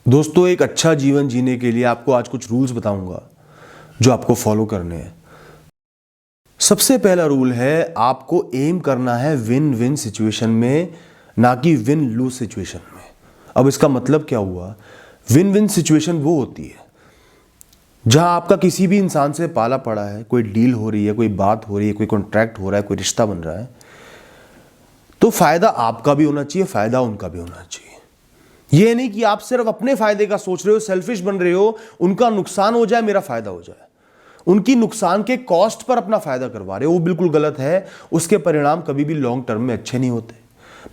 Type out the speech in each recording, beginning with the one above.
दोस्तों, एक अच्छा जीवन जीने के लिए आपको आज कुछ रूल्स बताऊंगा जो आपको फॉलो करने हैं। सबसे पहला रूल है, आपको एम करना है विन विन सिचुएशन में, ना कि विन लूज सिचुएशन में। अब इसका मतलब क्या हुआ? विन विन सिचुएशन वो होती है जहां आपका किसी भी इंसान से पाला पड़ा है, कोई डील हो रही है, कोई बात हो रही है, कोई कॉन्ट्रैक्ट हो रहा है, कोई रिश्ता बन रहा है, तो फायदा आपका भी होना चाहिए, फायदा उनका भी होना चाहिए। यह नहीं कि आप सिर्फ अपने फायदे का सोच रहे हो, सेल्फिश बन रहे हो, उनका नुकसान हो जाए मेरा फायदा हो जाए, उनकी नुकसान के कॉस्ट पर अपना फायदा करवा रहे हो, वो बिल्कुल गलत है। उसके परिणाम कभी भी लॉन्ग टर्म में अच्छे नहीं होते।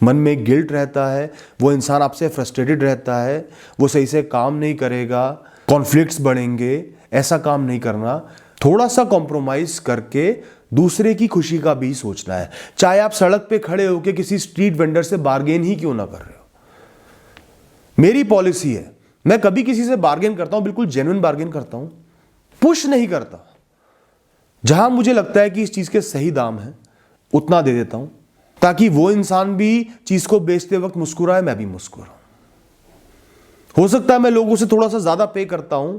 मन में गिल्ट रहता है, वो इंसान आपसे फ्रस्ट्रेटेड रहता है, वो सही से काम नहीं करेगा, कॉन्फ्लिक्ट्स बढ़ेंगे। ऐसा काम नहीं करना। थोड़ा सा कॉम्प्रोमाइज करके दूसरे की खुशी का भी सोचना है। चाहे आप सड़क पे खड़े होकर किसी स्ट्रीट वेंडर से बार्गेन ही क्यों ना कर रहे हो। मेरी पॉलिसी है, मैं कभी किसी से बार्गेन करता हूं, बिल्कुल जेन्युइन बार्गेन करता हूं, पुश नहीं करता। जहां मुझे लगता है कि इस चीज के सही दाम है उतना दे देता हूं, ताकि वो इंसान भी चीज को बेचते वक्त मुस्कुराए, मैं भी मुस्कुराऊं। हो सकता है मैं लोगों से थोड़ा सा ज्यादा पे करता हूं,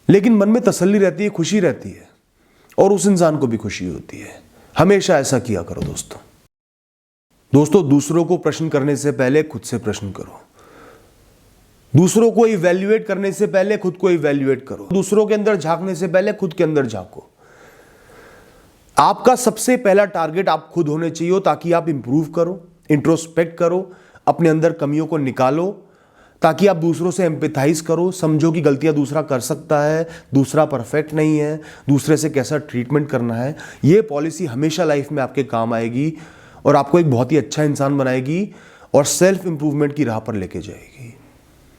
लेकिन मन में तसल्ली रहती है, खुशी रहती है, और उस इंसान को भी खुशी होती है। हमेशा ऐसा किया करो दोस्तों, दूसरों को प्रश्न करने से पहले खुद से प्रश्न करो। दूसरों को इवैल्यूएट करने से पहले खुद को इवैल्यूएट करो। दूसरों के अंदर झांकने से पहले खुद के अंदर झांको। आपका सबसे पहला टारगेट आप खुद होने चाहिए, ताकि आप इंप्रूव करो, इंट्रोस्पेक्ट करो, अपने अंदर कमियों को निकालो, ताकि आप दूसरों से एम्पैथाइज करो, समझो कि गलतियां दूसरा कर सकता है, दूसरा परफेक्ट नहीं है, दूसरे से कैसा ट्रीटमेंट करना है। यह पॉलिसी हमेशा लाइफ में आपके काम आएगी और आपको एक बहुत ही अच्छा इंसान बनाएगी और सेल्फ इंप्रूवमेंट की राह पर लेके जाएगी।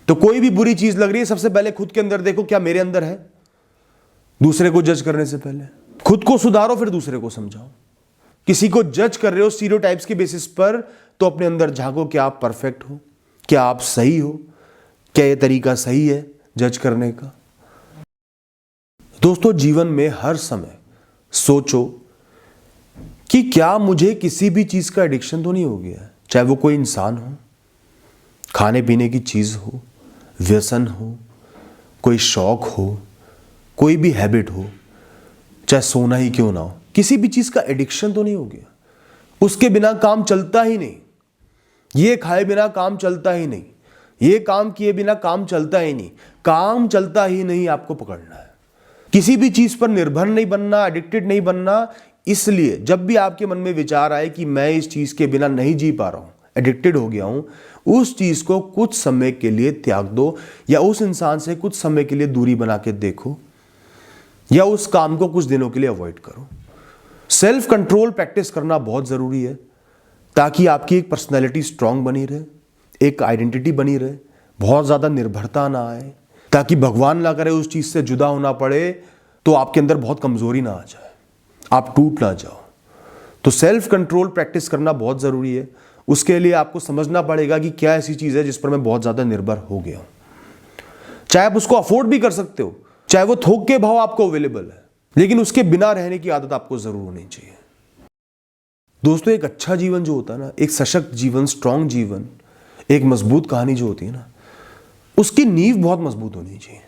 तो कोई भी बुरी चीज लग रही है, सबसे पहले खुद के अंदर देखो, क्या मेरे अंदर है। दूसरे को जज करने से पहले खुद को सुधारो, फिर दूसरे को समझाओ। किसी को जज कर रहे हो स्टीरियोटाइप्स के बेसिस पर, तो अपने अंदर झांको, क्या आप परफेक्ट हो, क्या आप सही हो, क्या यह तरीका सही है जज करने का। दोस्तों, जीवन में हर समय सोचो कि क्या मुझे किसी भी चीज का एडिक्शन तो नहीं हो गया। चाहे वो कोई इंसान हो, खाने पीने की चीज हो, व्यसन हो, कोई शौक हो, कोई भी हैबिट हो, चाहे सोना ही क्यों ना हो, किसी भी चीज का एडिक्शन तो नहीं हो गया। उसके बिना काम चलता ही नहीं। ये खाए बिना काम चलता ही नहीं, ये काम किए बिना काम चलता ही नहीं। काम चलता ही नहीं, आपको पकड़ना है। किसी भी चीज पर निर्भर नहीं बनना, एडिक्टेड नहीं बनना। इसलिए जब भी आपके मन में विचार आए कि मैं इस चीज के बिना नहीं जी पा रहा हूं, एडिक्टेड हो गया हूं, उस चीज को कुछ समय के लिए त्याग दो, या उस इंसान से कुछ समय के लिए दूरी बना के देखो, या उस काम को कुछ दिनों के लिए अवॉइड करो। सेल्फ कंट्रोल प्रैक्टिस करना बहुत जरूरी है, ताकि आपकी एक पर्सनैलिटी स्ट्रांग बनी रहे, एक आइडेंटिटी बनी रहे, बहुत ज्यादा निर्भरता ना आए, ताकि भगवान ना करे उस चीज से जुदा होना पड़े तो आपके अंदर बहुत कमजोरी ना आ जाए, आप टूट ना जाओ। तो सेल्फ कंट्रोल प्रैक्टिस करना बहुत जरूरी है। उसके लिए आपको समझना पड़ेगा कि क्या ऐसी चीज है जिस पर मैं बहुत ज्यादा निर्भर हो गया हूं। चाहे आप उसको अफोर्ड भी कर सकते हो, चाहे वो थोक के भाव आपको अवेलेबल है, लेकिन उसके बिना रहने की आदत आपको जरूर होनी चाहिए। दोस्तों, एक अच्छा जीवन जो होता है ना, एक सशक्त जीवन, स्ट्रांग जीवन, एक मजबूत कहानी जो होती है ना, उसकी नींव बहुत मजबूत होनी चाहिए।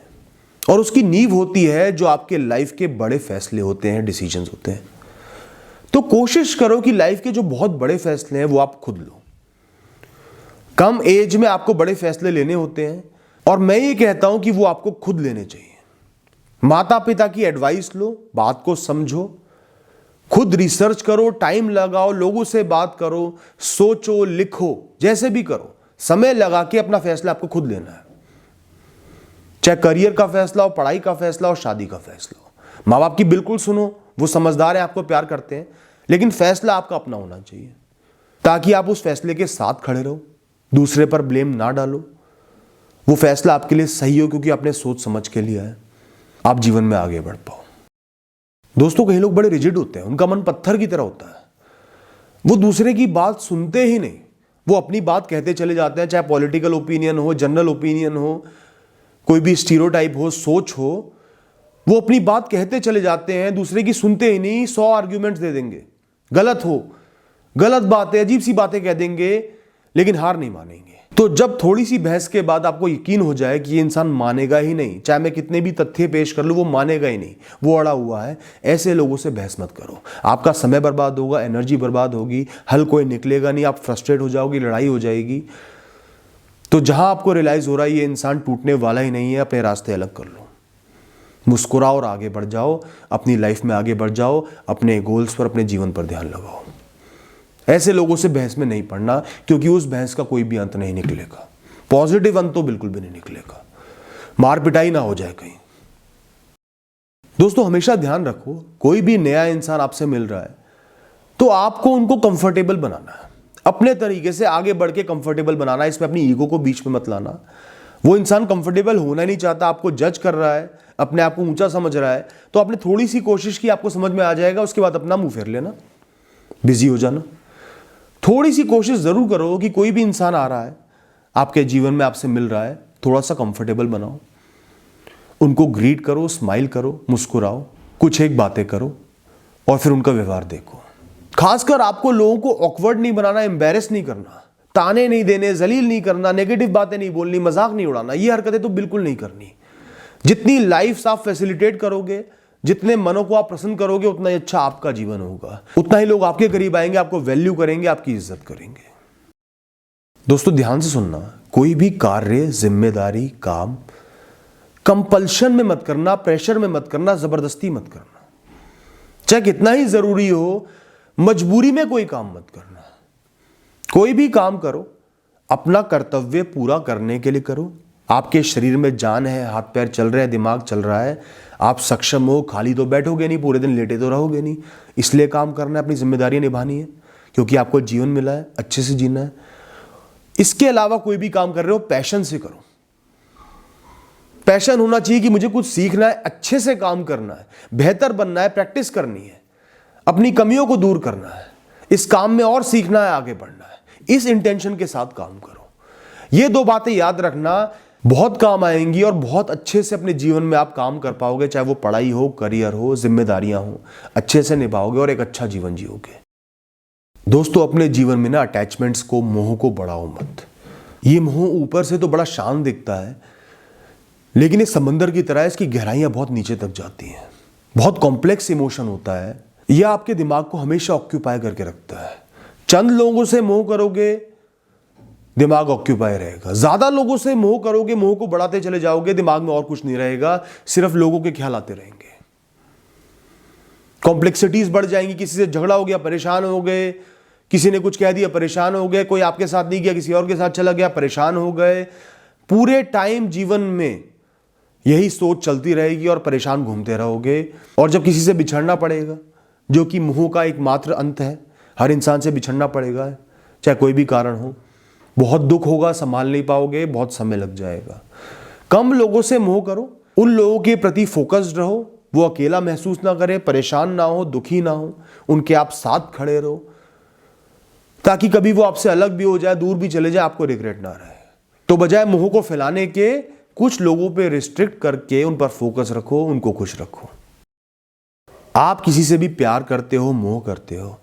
और उसकी नींव होती है जो आपके लाइफ के बड़े फैसले होते हैं, डिसीजंस होते हैं। तो कोशिश करो कि लाइफ के जो बहुत बड़े फैसले हैं वो आप खुद लो। कम एज में आपको बड़े फैसले लेने होते हैं, और मैं ये कहता हूं कि वो आपको खुद लेने चाहिए। माता पिता की एडवाइस लो, बात को समझो, खुद रिसर्च करो, टाइम लगाओ, लोगों से बात करो, सोचो, लिखो, जैसे भी करो, समय लगा के अपना फैसला आपको खुद लेना है। चाहे करियर का फैसला हो, पढ़ाई का फैसला हो, शादी का फैसला हो। माँ बाप की बिल्कुल सुनो, वो समझदार हैं, आपको प्यार करते हैं, लेकिन फैसला आपका अपना होना चाहिए, ताकि आप उस फैसले के साथ खड़े रहो, दूसरे पर ब्लेम ना डालो। वो फैसला आपके लिए सही हो, क्योंकि आपने सोच समझ के लिया है, आप जीवन में आगे बढ़ पाओ। दोस्तों, कई लोग बड़े रिजिड होते हैं, उनका मन पत्थर की तरह होता है, वो दूसरे की बात सुनते ही नहीं, वो अपनी बात कहते चले जाते हैं। चाहे पॉलिटिकल ओपिनियन हो, जनरल ओपिनियन हो, कोई भी स्टीरियोटाइप हो, सोच हो, वो अपनी बात कहते चले जाते हैं, दूसरे की सुनते ही नहीं। 100 आर्ग्यूमेंट्स दे देंगे, गलत हो, गलत बातें, अजीब सी बातें कह देंगे, लेकिन हार नहीं मानेंगे। तो जब थोड़ी सी बहस के बाद आपको यकीन हो जाए कि ये इंसान मानेगा ही नहीं, चाहे मैं कितने भी तथ्य पेश कर लूं वो मानेगा ही नहीं, वो अड़ा हुआ है, ऐसे लोगों से बहस मत करो। आपका समय बर्बाद होगा, एनर्जी बर्बाद होगी, हल कोई निकलेगा नहीं, आप फ्रस्ट्रेट हो जाओगी, लड़ाई हो जाएगी। तो जहां आपको रियलाइज हो रहा है ये इंसान टूटने वाला ही नहीं है, अपने रास्ते अलग कर लो, मुस्कुराओ और आगे बढ़ जाओ, अपनी लाइफ में आगे बढ़ जाओ, अपने गोल्स पर, अपने जीवन पर ध्यान लगाओ। ऐसे लोगों से बहस में नहीं पड़ना, क्योंकि उस बहस का कोई भी अंत नहीं निकलेगा, पॉजिटिव अंत तो बिल्कुल भी नहीं निकलेगा, मार पिटाई ना हो जाए कहीं। दोस्तों हमेशा ध्यान रखो, कोई भी नया इंसान आपसे मिल रहा है तो आपको उनको कंफर्टेबल बनाना है, अपने तरीके से आगे बढ़ के कंफर्टेबल बनाना है, इसमें अपनी ईगो को बीच में मत लाना। वो इंसान कंफर्टेबल होना नहीं चाहता, आपको जज कर रहा है, अपने आप को ऊंचा समझ रहा है, तो आपने थोड़ी सी कोशिश की, आपको समझ में आ जाएगा, उसके बाद अपना मुंह फेर लेना, बिजी हो जाना। थोड़ी सी कोशिश जरूर करो कि कोई भी इंसान आ रहा है आपके जीवन में, आपसे मिल रहा है, थोड़ा सा कंफर्टेबल बनाओ, उनको ग्रीट करो, स्माइल करो, मुस्कुराओ, कुछ एक बातें करो और फिर उनका व्यवहार देखो। खासकर आपको लोगों को ऑकवर्ड नहीं बनाना, एम्बैरेस नहीं करना, ताने नहीं देने, जलील नहीं करना, नेगेटिव बातें नहीं बोलनी, मजाक नहीं उड़ाना, ये हरकतें तो बिल्कुल नहीं करनी। जितनी लाइफ आप फैसिलिटेट करोगे, जितने मनों को आप प्रसन्न करोगे, उतना ही अच्छा आपका जीवन होगा, उतना ही लोग आपके करीब आएंगे, आपको वैल्यू करेंगे, आपकी इज्जत करेंगे। दोस्तों ध्यान से सुनना, कोई भी कार्य, जिम्मेदारी, काम कंपल्शन में मत करना, प्रेशर में मत करना, जबरदस्ती मत करना। चाहे कितना ही जरूरी हो, मजबूरी में कोई काम मत करना। कोई भी काम करो अपना कर्तव्य पूरा करने के लिए करो। आपके शरीर में जान है, हाथ पैर चल रहे हैं, दिमाग चल रहा है, आप सक्षम हो, खाली तो बैठोगे नहीं, पूरे दिन लेटे तो रहोगे नहीं, इसलिए काम करना है, अपनी जिम्मेदारी निभानी है, क्योंकि आपको जीवन मिला है, अच्छे से जीना है। इसके अलावा कोई भी काम कर रहे हो पैशन से करो। पैशन होना चाहिए कि मुझे कुछ सीखना है, अच्छे से काम करना है, बेहतर बनना है, प्रैक्टिस करनी है, अपनी कमियों को दूर करना है, इस काम में और सीखना है, आगे बढ़ना है, इस इंटेंशन के साथ काम करो। ये दो बातें याद रखना, बहुत काम आएंगी और बहुत अच्छे से अपने जीवन में आप काम कर पाओगे, चाहे वो पढ़ाई हो, करियर हो, जिम्मेदारियां हो, अच्छे से निभाओगे और एक अच्छा जीवन जियोगे। दोस्तों अपने जीवन में ना अटैचमेंट्स को, मोह को बढ़ाओ मत। ये मोह ऊपर से तो बड़ा शांत दिखता है, लेकिन इस समंदर की तरह इसकी गहराइयां बहुत नीचे तक जाती हैं। बहुत कॉम्प्लेक्स इमोशन होता है, यह आपके दिमाग को हमेशा ऑक्यूपाई करके रखता है। चंद लोगों से मोह करोगे, दिमाग ऑक्यूपाई रहेगा। ज्यादा लोगों से मोह करोगे, मोह को बढ़ाते चले जाओगे, दिमाग में और कुछ नहीं रहेगा, सिर्फ लोगों के ख्याल आते रहेंगे। कॉम्प्लेक्सिटीज बढ़ जाएंगी, किसी से झगड़ा हो गया, परेशान हो गए, किसी ने कुछ कह दिया, परेशान हो गए, कोई आपके साथ नहीं गया, किसी और के साथ चला गया, परेशान हो गए। पूरे टाइम जीवन में यही सोच चलती रहेगी और परेशान घूमते रहोगे। और जब किसी से बिछड़ना पड़ेगा, जो कि मोह का एकमात्र अंत है, हर इंसान से बिछड़ना पड़ेगा, चाहे कोई भी कारण हो, बहुत दुख होगा, संभाल नहीं पाओगे, बहुत समय लग जाएगा। कम लोगों से मोह करो, उन लोगों के प्रति फोकस्ड रहो, वो अकेला महसूस ना करे, परेशान ना हो, दुखी ना हो, उनके आप साथ खड़े रहो, ताकि कभी वो आपसे अलग भी हो जाए, दूर भी चले जाए, आपको रिग्रेट ना रहे। तो बजाय मोह को फैलाने के, कुछ लोगों पे रिस्ट्रिक्ट करके उन पर फोकस रखो, उनको खुश रखो। आप किसी से भी प्यार करते हो, मोह करते हो,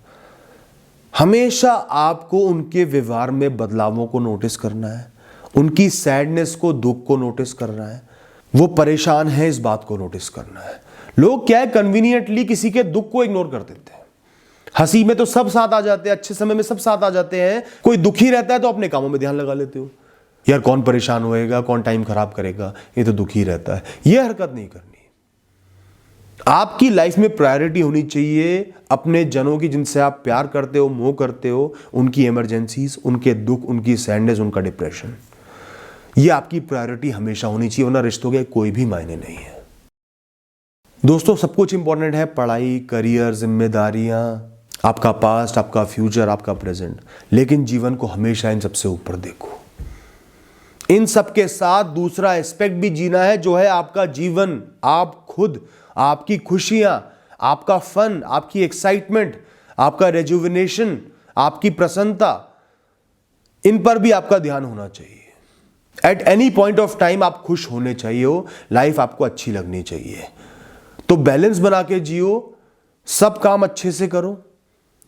हमेशा आपको उनके व्यवहार में बदलावों को नोटिस करना है, उनकी सैडनेस को, दुख को नोटिस करना है, वो परेशान है इस बात को नोटिस करना है। लोग क्या है, कन्वीनियंटली किसी के दुख को इग्नोर कर देते हैं। हंसी में तो सब साथ आ जाते हैं, अच्छे समय में सब साथ आ जाते हैं, कोई दुखी रहता है तो अपने कामों में ध्यान लगा लेते हो, यार कौन परेशान होएगा, कौन टाइम खराब करेगा, ये तो दुखी रहता है। ये हरकत नहीं करनी। आपकी लाइफ में प्रायोरिटी होनी चाहिए अपने जनों की, जिनसे आप प्यार करते हो, मोह करते हो, उनकी इमरजेंसीज, उनके दुख, उनकी सैडनेस, उनका डिप्रेशन, ये आपकी प्रायोरिटी हमेशा होनी चाहिए, वरना रिश्तों के कोई भी मायने नहीं है। दोस्तों सब कुछ इंपॉर्टेंट है, पढ़ाई, करियर, जिम्मेदारियां, आपका पास्ट, आपका फ्यूचर, आपका प्रेजेंट, लेकिन जीवन को हमेशा इन सबसे ऊपर देखो। इन सब के साथ दूसरा एस्पेक्ट भी जीना है, जो है आपका जीवन, आप खुद, आपकी खुशियां, आपका फन, आपकी एक्साइटमेंट, आपका रेजुविनेशन, आपकी प्रसन्नता, इन पर भी आपका ध्यान होना चाहिए। At any point of time आप खुश होने चाहिए हो, लाइफ आपको अच्छी लगनी चाहिए। तो बैलेंस बना के जियो, सब काम अच्छे से करो,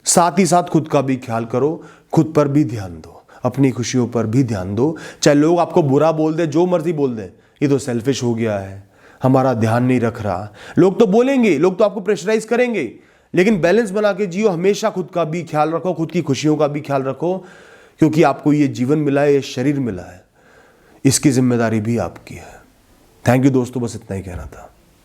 साथ ही साथ खुद का भी ख्याल करो, खुद पर भी ध्यान दो, अपनी खुशियों पर भी ध्यान दो। चाहे लोग आपको बुरा बोल दे, जो मर्जी बोल दे, ये तो सेल्फिश हो गया है, हमारा ध्यान नहीं रख रहा। लोग तो बोलेंगे, लोग तो आपको प्रेशराइज करेंगे, लेकिन बैलेंस बना के जियो। हमेशा खुद का भी ख्याल रखो, खुद की खुशियों का भी ख्याल रखो, क्योंकि आपको ये जीवन मिला है, ये शरीर मिला है, इसकी जिम्मेदारी भी आपकी है। थैंक यू दोस्तों, बस इतना ही कहना था।